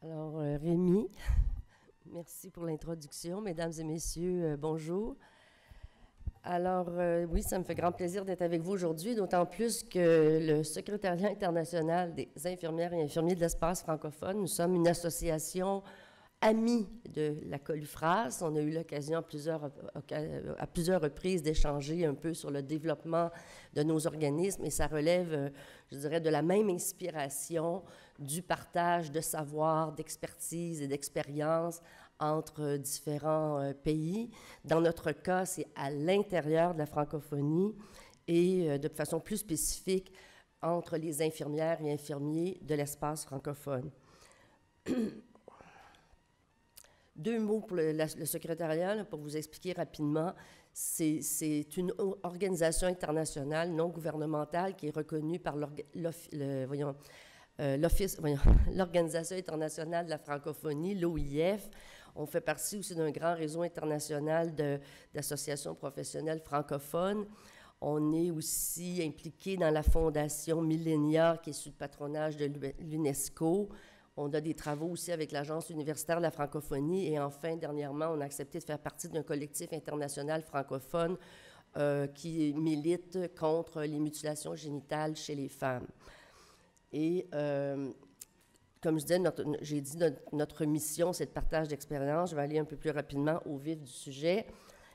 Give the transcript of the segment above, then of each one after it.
Alors, Rémi, merci pour l'introduction. Mesdames et messieurs, bonjour. Alors, oui, ça me fait grand plaisir d'être avec vous aujourd'hui, d'autant plus que le Secrétariat international des infirmières et infirmiers de l'espace francophone, nous sommes une association amis de la Colufras. On a eu l'occasion à plusieurs reprises d'échanger un peu sur le développement de nos organismes et ça relève, je dirais, de la même inspiration du partage de savoir, d'expertise et d'expérience entre différents pays. Dans notre cas, c'est à l'intérieur de la francophonie et de façon plus spécifique entre les infirmières et infirmiers de l'espace francophone. Deux mots pour le secrétariat, là, pour vous expliquer rapidement. C'est une organisation internationale non gouvernementale qui est reconnue par l'Organisation internationale de la francophonie, l'OIF. On fait partie aussi d'un grand réseau international d'associations professionnelles francophones. On est aussi impliqué dans la fondation Millennia, qui est sous le patronage de l'UNESCO. On a des travaux aussi avec l'Agence universitaire de la francophonie et enfin, dernièrement, on a accepté de faire partie d'un collectif international francophone qui milite contre les mutilations génitales chez les femmes. Et comme je disais, j'ai dit notre mission, c'est le partage d'expérience. Je vais aller un peu plus rapidement au vif du sujet.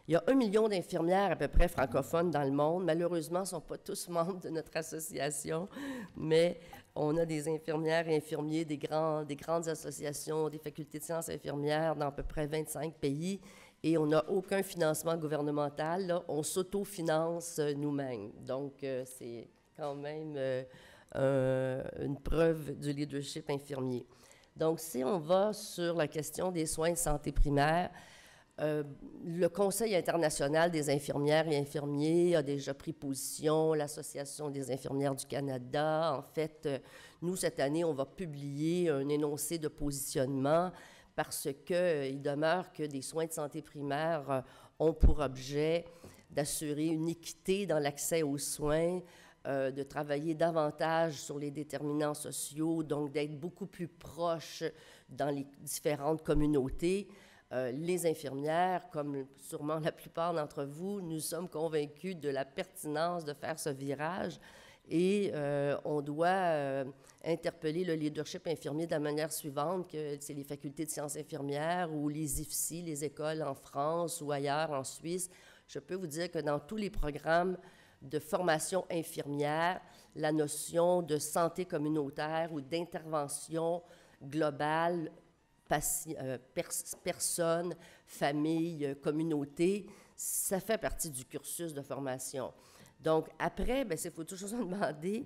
Il y a 1 million d'infirmières à peu près francophones dans le monde. Malheureusement, ils ne sont pas tous membres de notre association, mais on a des infirmières et infirmiers des grandes associations, des facultés de sciences infirmières dans à peu près 25 pays et on n'a aucun financement gouvernemental. Là, on s'autofinance nous-mêmes. Donc, c'est quand même une preuve du leadership infirmier. Donc, si on va sur la question des soins de santé primaire, le Conseil international des infirmières et infirmiers a déjà pris position, l'Association des infirmières du Canada. En fait, nous, cette année, on va publier un énoncé de positionnement parce qu'il demeure que des soins de santé primaire ont pour objet d'assurer une équité dans l'accès aux soins, de travailler davantage sur les déterminants sociaux, donc d'être beaucoup plus proche dans les différentes communautés. Les infirmières, comme sûrement la plupart d'entre vous, nous sommes convaincus de la pertinence de faire ce virage et on doit interpeller le leadership infirmier de la manière suivante, que c'est les facultés de sciences infirmières ou les IFSI, les écoles en France ou ailleurs en Suisse. Je peux vous dire que dans tous les programmes de formation infirmière, la notion de santé communautaire ou d'intervention globale personnes, familles, communautés, ça fait partie du cursus de formation. Donc, après, il faut toujours se demander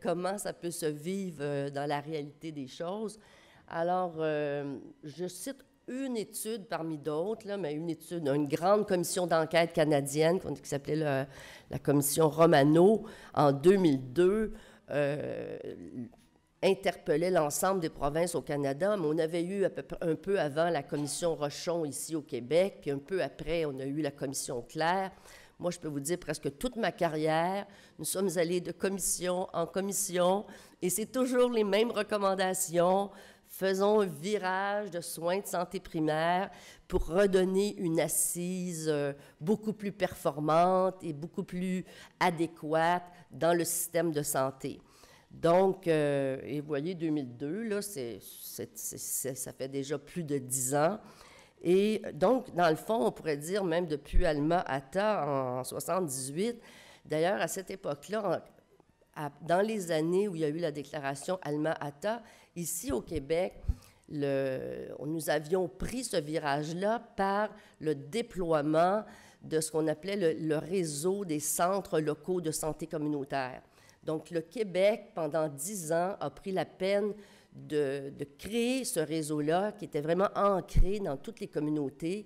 comment ça peut se vivre dans la réalité des choses. Alors, je cite une étude parmi d'autres, mais une étude, une grande commission d'enquête canadienne qui s'appelait la commission Romano en 2002, interpellait l'ensemble des provinces au Canada, mais on avait eu un peu avant la commission Rochon ici au Québec, puis un peu après, on a eu la commission Claire. Moi, je peux vous dire, presque toute ma carrière, nous sommes allés de commission en commission, et c'est toujours les mêmes recommandations. Faisons un virage de soins de santé primaire pour redonner une assise beaucoup plus performante et beaucoup plus adéquate dans le système de santé. Donc, et vous voyez, 2002, là, ça fait déjà plus de 10 ans. Et donc, dans le fond, on pourrait dire même depuis Alma-Ata en 78. D'ailleurs, à cette époque-là, dans les années où il y a eu la déclaration Alma-Ata, ici au Québec, nous avions pris ce virage-là par le déploiement de ce qu'on appelait le réseau des centres locaux de santé communautaire. Donc, le Québec, pendant 10 ans, a pris la peine de créer ce réseau-là qui était vraiment ancré dans toutes les communautés.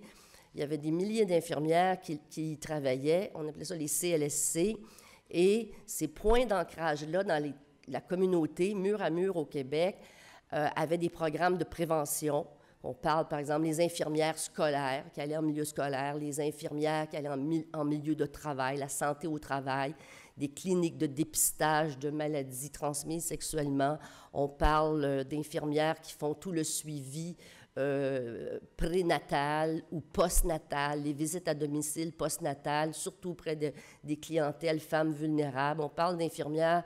Il y avait des milliers d'infirmières qui y travaillaient. On appelait ça les CLSC. Et ces points d'ancrage-là dans la communauté, mur à mur au Québec, avaient des programmes de prévention. On parle, par exemple, des infirmières scolaires qui allaient en milieu scolaire, les infirmières qui allaient en milieu de travail, la santé au travail, des cliniques de dépistage de maladies transmises sexuellement. On parle d'infirmières qui font tout le suivi prénatal ou postnatal, les visites à domicile postnatales, surtout auprès des clientèles femmes vulnérables. On parle d'infirmières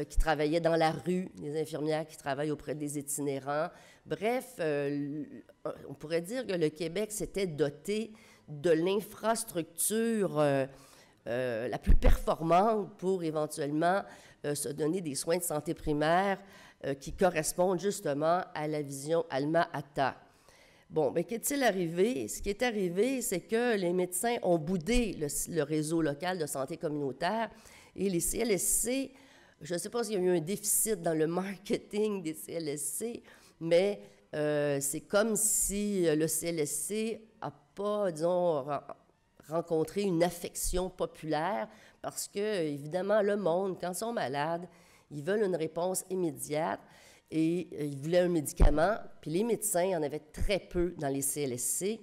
qui travaillaient dans la rue, des infirmières qui travaillent auprès des itinérants. Bref, on pourrait dire que le Québec s'était doté de l'infrastructure la plus performante pour éventuellement se donner des soins de santé primaire qui correspondent justement à la vision Alma-Ata. Bon, bien, qu'est-il arrivé? Ce qui est arrivé, c'est que les médecins ont boudé le réseau local de santé communautaire et les CLSC, je ne sais pas s'il y a eu un déficit dans le marketing des CLSC, mais c'est comme si le CLSC n'a pas, disons, rencontré une affection populaire parce que, évidemment, le monde, quand ils sont malades, ils veulent une réponse immédiate et ils voulaient un médicament, puis les médecins, il y en avait très peu dans les CLSC.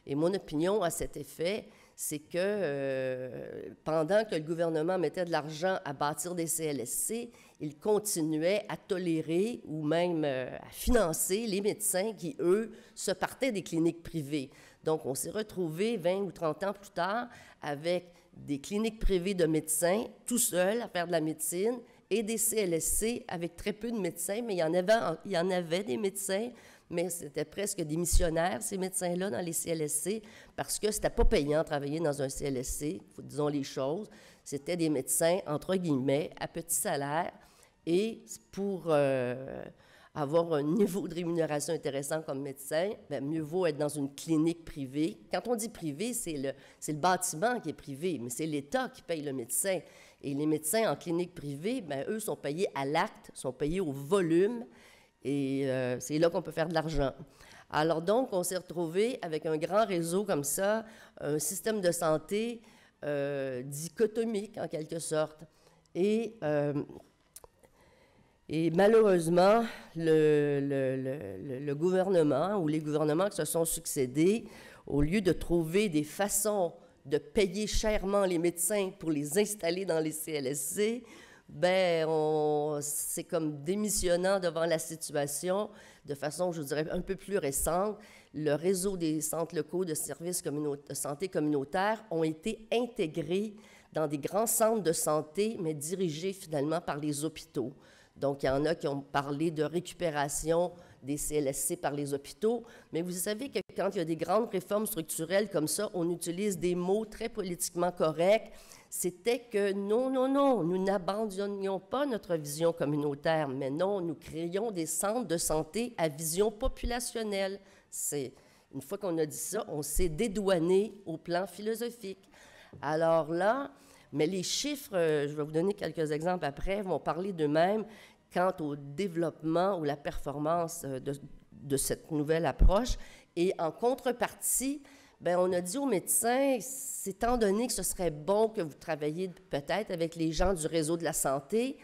Et mon opinion à cet effet, c'est que pendant que le gouvernement mettait de l'argent à bâtir des CLSC, il continuait à tolérer ou même à financer les médecins qui, eux, se partaient des cliniques privées. Donc, on s'est retrouvés 20 ou 30 ans plus tard avec des cliniques privées de médecins tout seuls à faire de la médecine et des CLSC avec très peu de médecins, mais il y en avait des médecins, mais c'était presque des missionnaires, ces médecins-là, dans les CLSC, parce que c'était pas payant de travailler dans un CLSC, disons les choses. C'était des médecins, entre guillemets, à petit salaire, et pour avoir un niveau de rémunération intéressant comme médecin, bien, mieux vaut être dans une clinique privée. Quand on dit privé, c'est le bâtiment qui est privé, mais c'est l'État qui paye le médecin. Et les médecins en clinique privée, bien, eux sont payés à l'acte, sont payés au volume, et c'est là qu'on peut faire de l'argent. Alors donc, on s'est retrouvé avec un grand réseau comme ça, un système de santé dichotomique en quelque sorte. Et malheureusement, le gouvernement ou les gouvernements qui se sont succédés, au lieu de trouver des façons de payer chèrement les médecins pour les installer dans les CLSC, ben c'est comme démissionnant devant la situation, de façon, je dirais, un peu plus récente. Le réseau des centres locaux de services de santé communautaire ont été intégrés dans des grands centres de santé, mais dirigés finalement par les hôpitaux. Donc, il y en a qui ont parlé de récupération des CLSC par les hôpitaux, mais vous savez que quand il y a des grandes réformes structurelles comme ça, on utilise des mots très politiquement corrects. C'était que non, nous n'abandonnions pas notre vision communautaire, mais non, nous créions des centres de santé à vision populationnelle. Une fois qu'on a dit ça, on s'est dédouané au plan philosophique. Alors là, mais les chiffres, je vais vous donner quelques exemples après, vont parler d'eux-mêmes quant au développement ou la performance de cette nouvelle approche. Et en contrepartie, bien, on a dit aux médecins, étant donné que ce serait bon que vous travailliez peut-être avec les gens du réseau de la santé,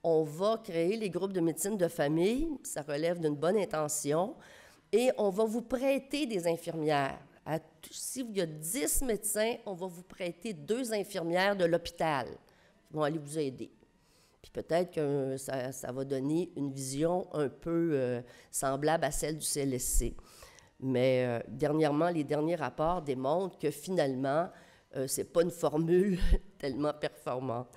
on va créer les groupes de médecine de famille, ça relève d'une bonne intention, et on va vous prêter des infirmières. Si il y a 10 médecins, on va vous prêter 2 infirmières de l'hôpital qui vont aller vous aider. Puis peut-être que ça va donner une vision un peu semblable à celle du CLSC. Mais dernièrement, les derniers rapports démontrent que finalement, ce n'est pas une formule tellement performante.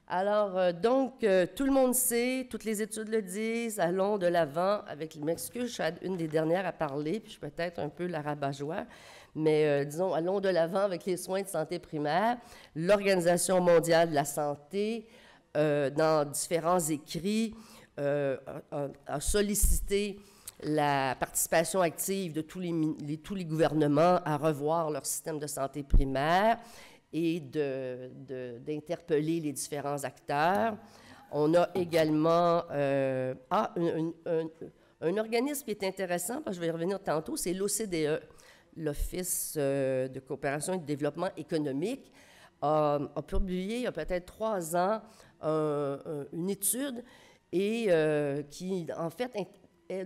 Alors, donc, tout le monde sait, toutes les études le disent, allons de l'avant avec, je m'excuse, je suis une des dernières à parler, puis je suis peut-être un peu la rabat-joie, mais disons, allons de l'avant avec les soins de santé primaire. L'Organisation mondiale de la santé, dans différents écrits, a sollicité la participation active de tous les gouvernements à revoir leur système de santé primaire et d'interpeller les différents acteurs. On a également un organisme qui est intéressant, parce que je vais y revenir tantôt, c'est l'OCDE, l'Office de coopération et de développement économique, a publié il y a peut-être 3 ans une étude et qui, en fait,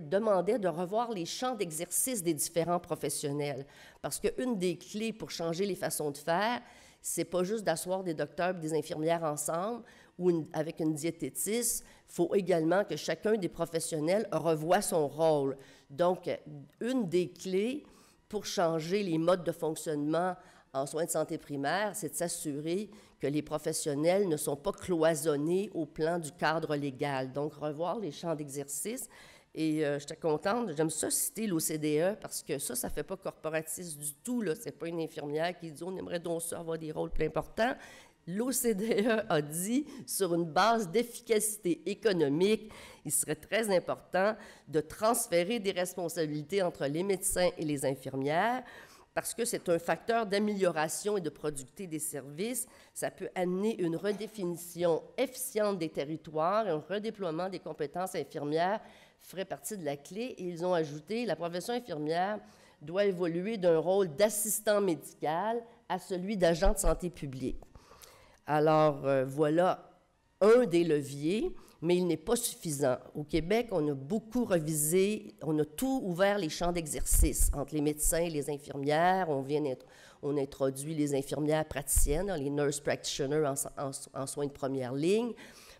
demandait de revoir les champs d'exercice des différents professionnels. Parce qu'une des clés pour changer les façons de faire, c'est pas juste d'asseoir des docteurs et des infirmières ensemble ou avec une diététiste. Il faut également que chacun des professionnels revoie son rôle. Donc, une des clés pour changer les modes de fonctionnement en soins de santé primaire, c'est de s'assurer que les professionnels ne sont pas cloisonnés au plan du cadre légal. Donc, revoir les champs d'exercice. Et j'étais contente, j'aime ça citer l'OCDE parce que ça ne fait pas corporatiste du tout. Ce n'est pas une infirmière qui dit « on aimerait donc ça avoir des rôles plus importants ». L'OCDE a dit, sur une base d'efficacité économique, il serait très important de transférer des responsabilités entre les médecins et les infirmières parce que c'est un facteur d'amélioration et de productivité des services. Ça peut amener une redéfinition efficiente des territoires et un redéploiement des compétences infirmières ferait partie de la clé. Et ils ont ajouté, la profession infirmière doit évoluer d'un rôle d'assistant médical à celui d'agent de santé publique. Alors, voilà un des leviers, mais il n'est pas suffisant. Au Québec, on a beaucoup revisé, on a tout ouvert les champs d'exercice entre les médecins et les infirmières. On introduit les infirmières praticiennes, les nurse practitioners en soins de première ligne,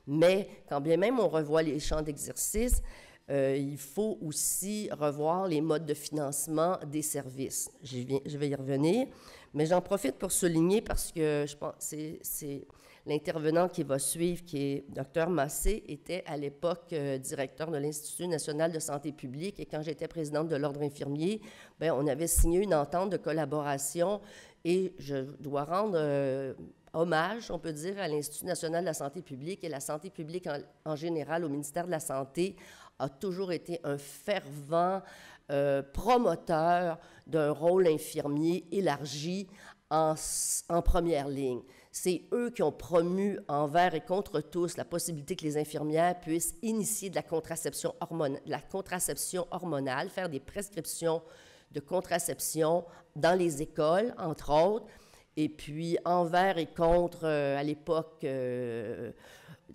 mais quand bien même on revoit les champs d'exercice, il faut aussi revoir les modes de financement des services. Je vais y revenir, mais j'en profite pour souligner parce que je pense que c'est l'intervenant qui va suivre, qui est Dr Massé, était à l'époque directeur de l'Institut national de santé publique et quand j'étais présidente de l'Ordre infirmier, bien, on avait signé une entente de collaboration et je dois rendre hommage, on peut dire, à l'Institut national de la santé publique et la santé publique en général au ministère de la Santé a toujours été un fervent promoteur d'un rôle infirmier élargi en première ligne. C'est eux qui ont promu envers et contre tous la possibilité que les infirmières puissent initier de la contraception hormonale, faire des prescriptions de contraception dans les écoles, entre autres, et puis envers et contre, à l'époque,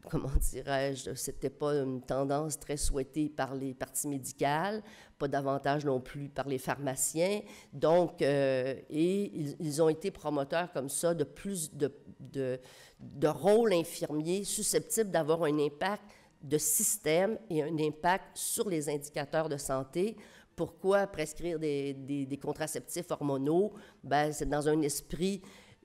comment dirais-je, c'était pas une tendance très souhaitée par les parties médicales, pas davantage non plus par les pharmaciens. Donc, et ils ont été promoteurs comme ça de plus de rôles infirmiers susceptibles d'avoir un impact de système et un impact sur les indicateurs de santé. Pourquoi prescrire des contraceptifs hormonaux? Bien, c'est dans un esprit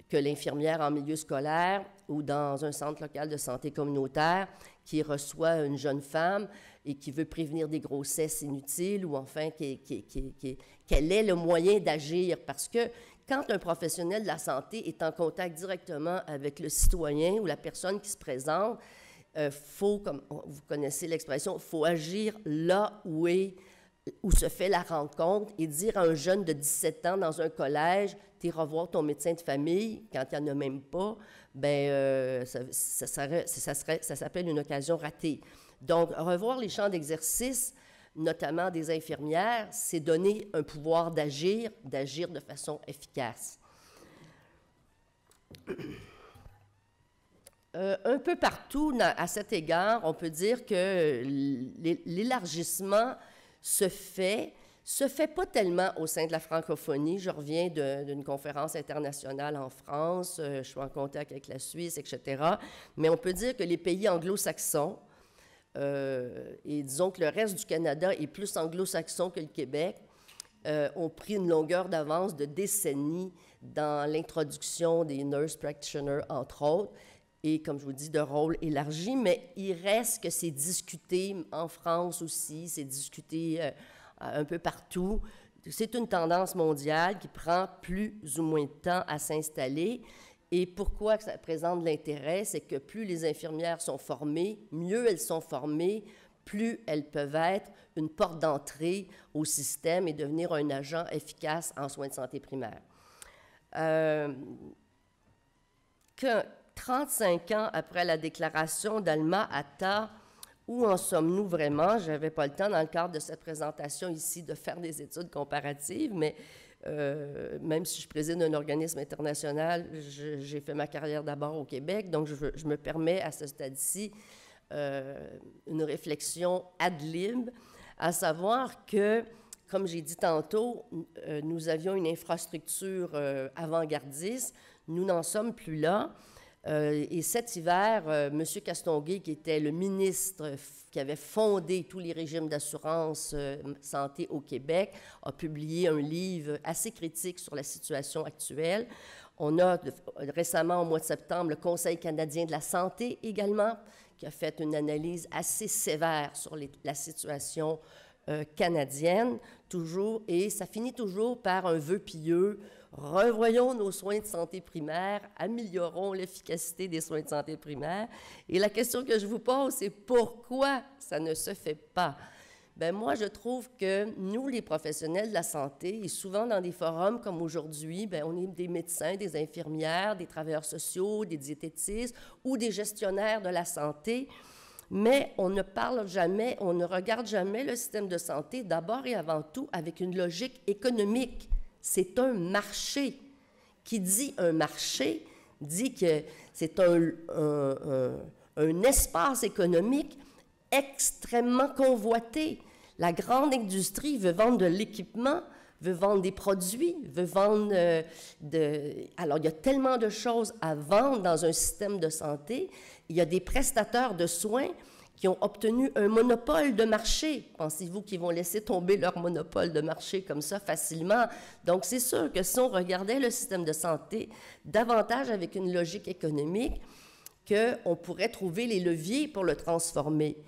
que l'infirmière en milieu scolaire ou dans un centre local de santé communautaire qui reçoit une jeune femme et qui veut prévenir des grossesses inutiles ou enfin qu'elle ait le moyen d'agir. Parce que quand un professionnel de la santé est en contact directement avec le citoyen ou la personne qui se présente, faut, comme vous connaissez l'expression, il faut agir là où se fait la rencontre et dire à un jeune de 17 ans dans un collège, tu iras voir ton médecin de famille, quand il n'y en a même pas, bien, ça s'appelle une occasion ratée. Donc, revoir les champs d'exercice, notamment des infirmières, c'est donner un pouvoir d'agir de façon efficace. Un peu partout, à cet égard, on peut dire que l'élargissement se fait pas tellement au sein de la francophonie. Je reviens d'une conférence internationale en France, je suis en contact avec la Suisse, etc. Mais on peut dire que les pays anglo-saxons, et disons que le reste du Canada est plus anglo-saxon que le Québec, ont pris une longueur d'avance de décennies dans l'introduction des nurse practitioners, entre autres, et comme je vous dis, de rôle élargi, mais il reste que c'est discuté en France aussi, c'est discuté un peu partout. C'est une tendance mondiale qui prend plus ou moins de temps à s'installer. Et pourquoi ça présente de l'intérêt? C'est que plus les infirmières sont formées, mieux elles sont formées, plus elles peuvent être une porte d'entrée au système et devenir un agent efficace en soins de santé primaire. 35 ans après la déclaration d'Alma-Ata, où en sommes-nous vraiment? Je n'avais pas le temps dans le cadre de cette présentation ici de faire des études comparatives, mais même si je préside un organisme international, j'ai fait ma carrière d'abord au Québec, donc je me permets à ce stade-ci une réflexion ad lib, à savoir que, comme j'ai dit tantôt, nous avions une infrastructure avant-gardiste. Nous n'en sommes plus là. Et cet hiver, M. Castonguay, qui était le ministre qui avait fondé tous les régimes d'assurance santé au Québec, a publié un livre assez critique sur la situation actuelle. On a récemment, au mois de septembre, le Conseil canadien de la santé également, qui a fait une analyse assez sévère sur la situation canadienne, toujours, et ça finit toujours par un vœu pieux. Revoyons nos soins de santé primaire, améliorons l'efficacité des soins de santé primaire. Et la question que je vous pose, c'est pourquoi ça ne se fait pas? Bien, moi, je trouve que nous, les professionnels de la santé, et souvent dans des forums comme aujourd'hui, bien, on est des médecins, des infirmières, des travailleurs sociaux, des diététistes ou des gestionnaires de la santé, mais on ne parle jamais, on ne regarde jamais le système de santé d'abord et avant tout avec une logique économique. C'est un marché. Qui dit un marché dit que c'est un espace économique extrêmement convoité. La grande industrie veut vendre de l'équipement, veut vendre des produits, veut vendre Alors, il y a tellement de choses à vendre dans un système de santé. Il y a des prestataires de soins qui ont obtenu un monopole de marché. Pensez-vous qu'ils vont laisser tomber leur monopole de marché comme ça facilement? Donc, c'est sûr que si on regardait le système de santé davantage avec une logique économique, qu'on pourrait trouver les leviers pour le transformer.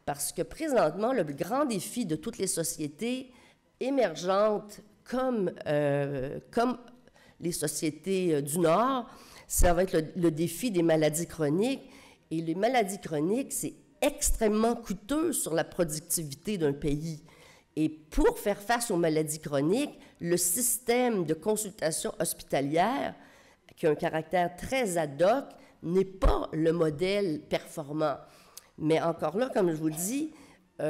Parce que présentement, le grand défi de toutes les sociétés émergentes comme les sociétés du Nord, ça va être le défi des maladies chroniques. Et les maladies chroniques, c'est extrêmement coûteux sur la productivité d'un pays. Et pour faire face aux maladies chroniques, le système de consultation hospitalière, qui a un caractère très ad hoc, n'est pas le modèle performant. Mais encore là, comme je vous dis, vous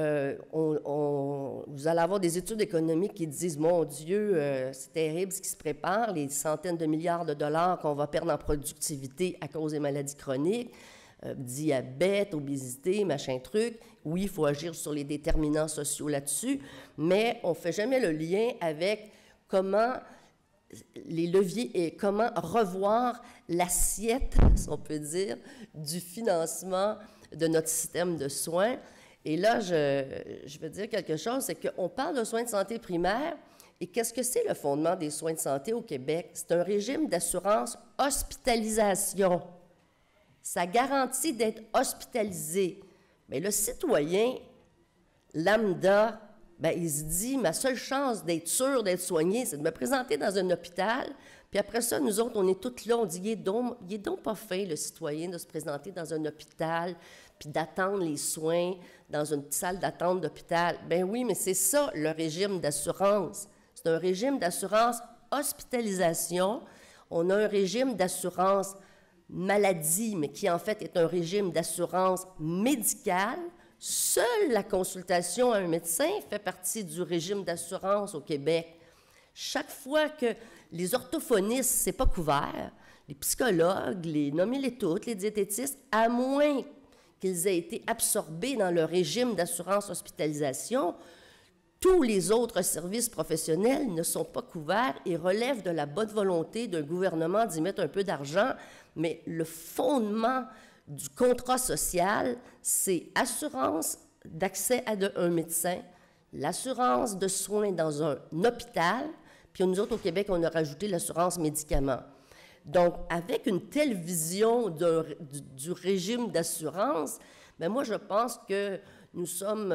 allez avoir des études économiques qui disent « Mon Dieu, c'est terrible ce qui se prépare, les centaines de milliards de dollars qu'on va perdre en productivité à cause des maladies chroniques. » Diabète, obésité, machin truc. Oui, il faut agir sur les déterminants sociaux là-dessus, mais on ne fait jamais le lien avec comment les leviers et comment revoir l'assiette, si on peut dire, du financement de notre système de soins. Et là, je veux dire quelque chose, c'est qu'on parle de soins de santé primaire, et qu'est-ce que c'est le fondement des soins de santé au Québec? C'est un régime d'assurance hospitalisation. Ça garantit d'être hospitalisé. Mais le citoyen lambda, bien, il se dit, ma seule chance d'être sûr d'être soigné, c'est de me présenter dans un hôpital. Puis après ça, nous autres, on est tous là, on dit, il est donc pas fin, le citoyen, de se présenter dans un hôpital, puis d'attendre les soins dans une petite salle d'attente d'hôpital. Ben oui, mais c'est ça, le régime d'assurance. C'est un régime d'assurance hospitalisation. On a un régime d'assurance maladie, mais qui en fait est un régime d'assurance médicale. Seule la consultation à un médecin fait partie du régime d'assurance au Québec. Chaque fois que les orthophonistes, c'est pas couvert, les psychologues, nommez-les toutes, les diététistes, à moins qu'ils aient été absorbés dans le régime d'assurance hospitalisation, tous les autres services professionnels ne sont pas couverts et relèvent de la bonne volonté d'un gouvernement d'y mettre un peu d'argent, mais le fondement du contrat social, c'est assurance d'accès à un médecin, l'assurance de soins dans un hôpital, puis nous autres, au Québec, on a rajouté l'assurance médicaments. Donc, avec une telle vision du régime d'assurance, bien, moi, je pense que nous sommes...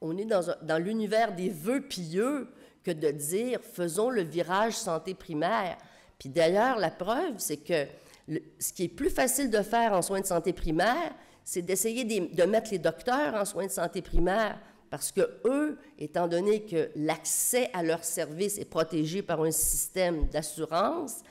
on est dans l'univers des vœux pieux que de dire « faisons le virage santé primaire ». Puis d'ailleurs, la preuve, c'est que ce qui est plus facile de faire en soins de santé primaire, c'est d'essayer de mettre les docteurs en soins de santé primaire, parce que eux, étant donné que l'accès à leurs services est protégé par un système d'assurance,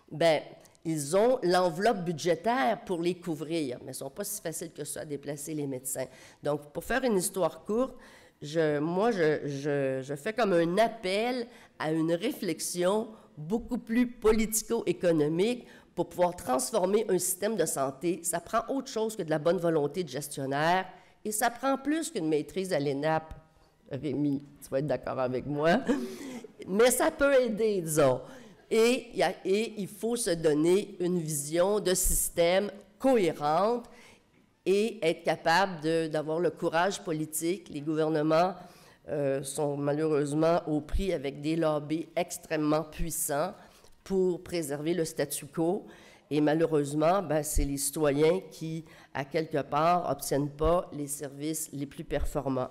bien, ils ont l'enveloppe budgétaire pour les couvrir, mais ce ne sont pas si faciles que ça à déplacer les médecins. Donc, pour faire une histoire courte, je fais comme un appel à une réflexion beaucoup plus politico-économique pour pouvoir transformer un système de santé. Ça prend autre chose que de la bonne volonté de gestionnaire et ça prend plus qu'une maîtrise à l'ENAP. Rémi, tu vas être d'accord avec moi, mais ça peut aider, disons. Et il faut se donner une vision de système cohérente et être capable d'avoir le courage politique. Les gouvernements sont malheureusement au prix avec des lobbies extrêmement puissants pour préserver le statu quo. Et malheureusement, ben, c'est les citoyens qui, à quelque part, n'obtiennent pas les services les plus performants.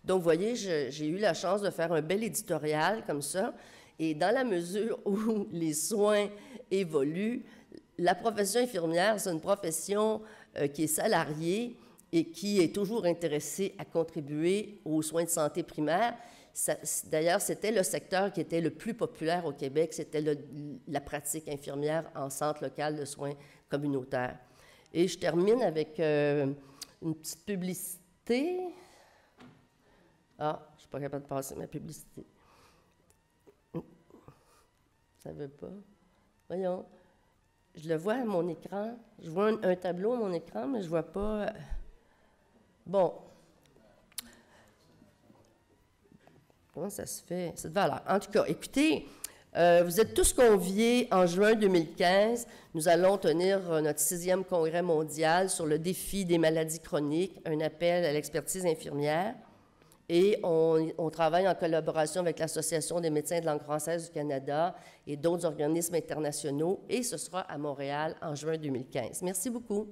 Donc, vous voyez, j'ai eu la chance de faire un bel éditorial comme ça. Et dans la mesure où les soins évoluent, la profession infirmière, c'est une profession qui est salariée et qui est toujours intéressée à contribuer aux soins de santé primaire. D'ailleurs, c'était le secteur qui était le plus populaire au Québec, c'était la pratique infirmière en centre local de soins communautaires. Et je termine avec une petite publicité. Ah, je ne suis pas capable de passer ma publicité. Ça ne veut pas. Voyons. Je le vois à mon écran. Je vois un tableau à mon écran, mais je ne vois pas. Bon. Comment ça se fait? Cette valeur. En tout cas, écoutez, vous êtes tous conviés en juin 2015. Nous allons tenir notre 6e congrès mondial sur le défi des maladies chroniques, un appel à l'expertise infirmière. Et on travaille en collaboration avec l'Association des médecins de langue française du Canada et d'autres organismes internationaux. Et ce sera à Montréal en juin 2015. Merci beaucoup.